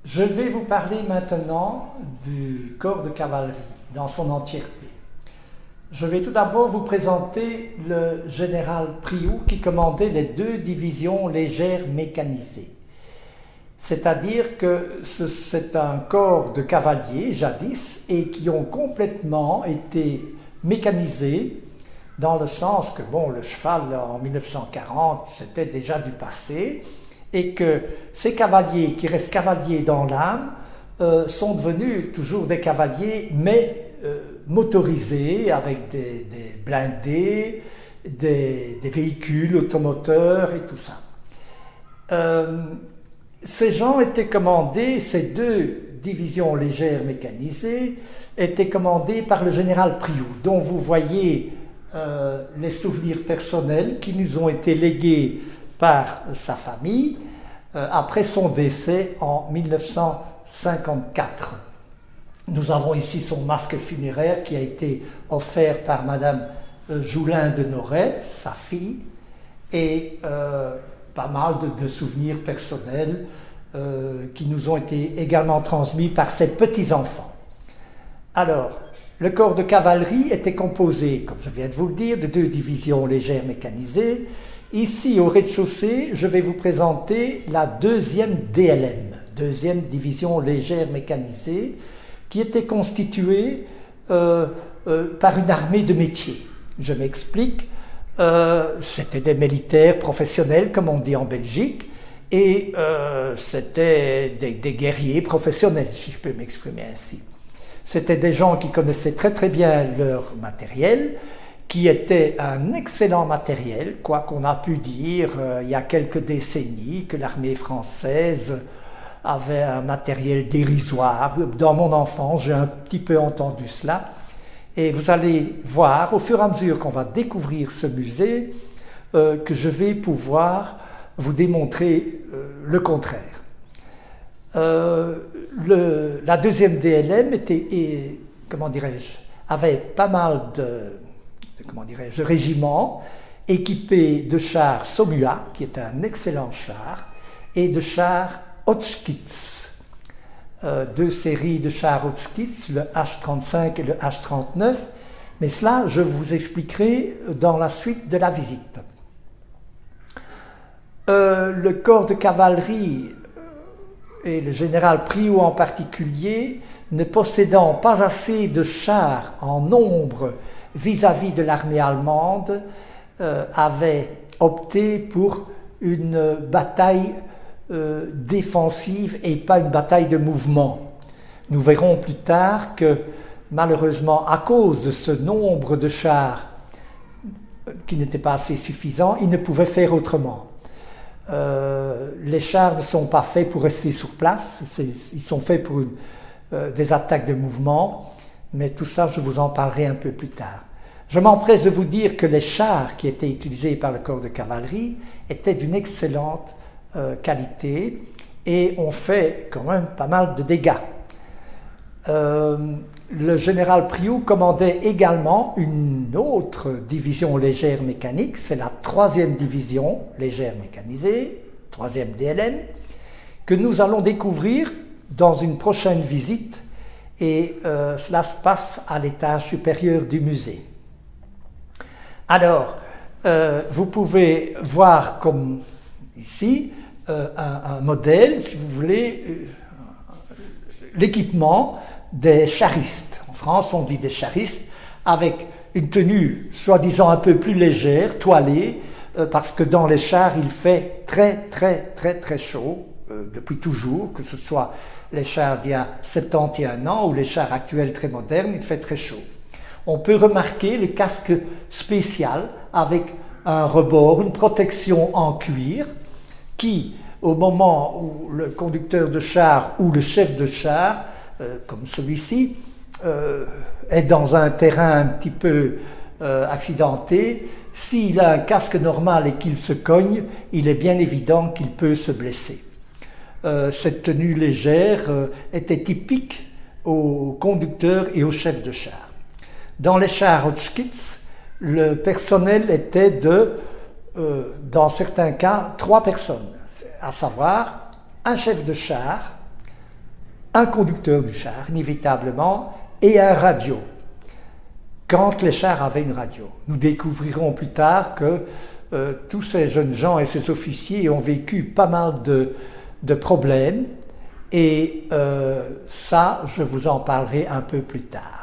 Je vais vous parler maintenant du corps de cavalerie dans son entièreté. Je vais tout d'abord vous présenter le général Priou qui commandait les 2 divisions légères mécanisées. C'est-à-dire que c'est un corps de cavaliers jadis et qui ont complètement été mécanisés dans le sens que le cheval en 1940 c'était déjà du passé et que ces cavaliers qui restent cavaliers dans l'âme sont devenus toujours des cavaliers mais motorisés avec des blindés, des véhicules automoteurs et tout ça. Ces gens étaient commandés, ces 2 divisions légères mécanisées étaient commandées par le général Priou, dont vous voyez les souvenirs personnels qui nous ont été légués par sa famille après son décès en 1954. Nous avons ici son masque funéraire qui a été offert par Madame Joulin de Noret, sa fille, et pas mal de souvenirs personnels qui nous ont été également transmis par ses petits-enfants. Alors, le corps de cavalerie était composé, comme je viens de vous le dire, de 2 divisions légères mécanisées. Ici, au rez-de-chaussée, je vais vous présenter la 2e DLM, 2e division légère mécanisée, qui était constituée par une armée de métier. Je m'explique. C'était des militaires professionnels, comme on dit en Belgique, et c'était des guerriers professionnels, si je peux m'exprimer ainsi. C'était des gens qui connaissaient très très bien leur matériel, qui était un excellent matériel, quoi qu'on a pu dire il y a quelques décennies que l'armée française avait un matériel dérisoire. Dans mon enfance, j'ai un petit peu entendu cela. Et vous allez voir, au fur et à mesure qu'on va découvrir ce musée, que je vais pouvoir vous démontrer le contraire. La 2e DLM était, avait pas mal de régiments équipés de chars Somua, qui est un excellent char, et de chars Hotchkiss. 2 séries de chars Hotchkiss, le H-35 et le H-39, mais cela je vous expliquerai dans la suite de la visite. Le corps de cavalerie et le général Priou en particulier, ne possédant pas assez de chars en nombre vis-à-vis de l'armée allemande, avait opté pour une bataille défensive et pas une bataille de mouvement. Nous verrons plus tard que malheureusement à cause de ce nombre de chars qui n'était pas assez suffisant, il ne pouvait faire autrement. Les chars ne sont pas faits pour rester sur place, ils sont faits pour des attaques de mouvement, mais tout ça je vous en parlerai un peu plus tard. Je m'empresse de vous dire que les chars qui étaient utilisés par le corps de cavalerie étaient d'une excellente qualité et ont fait quand même pas mal de dégâts. Le général Priou commandait également une autre division légère mécanique, c'est la 3e division légère mécanisée, 3e DLM, que nous allons découvrir dans une prochaine visite et cela se passe à l'étage supérieur du musée. Alors, vous pouvez voir comme ici un modèle, si vous voulez, l'équipement des charistes. En France, on dit des charistes, avec une tenue soi-disant un peu plus légère, toilée, parce que dans les chars, il fait très chaud, depuis toujours, que ce soit les chars d'il y a 71 ans ou les chars actuels très modernes, il fait très chaud. On peut remarquer le casque spécial avec un rebord, une protection en cuir, qui, au moment où le conducteur de char ou le chef de char, comme celui-ci, est dans un terrain un petit peu accidenté, s'il a un casque normal et qu'il se cogne, il est bien évident qu'il peut se blesser. Cette tenue légère était typique aux conducteurs et aux chefs de char. Dans les chars Hotchkiss, le personnel était dans certains cas, 3 personnes, à savoir un chef de char, un conducteur du char, inévitablement, et un radio. Quand les chars avaient une radio. Nous découvrirons plus tard que tous ces jeunes gens et ces officiers ont vécu pas mal de problèmes, et ça, je vous en parlerai un peu plus tard.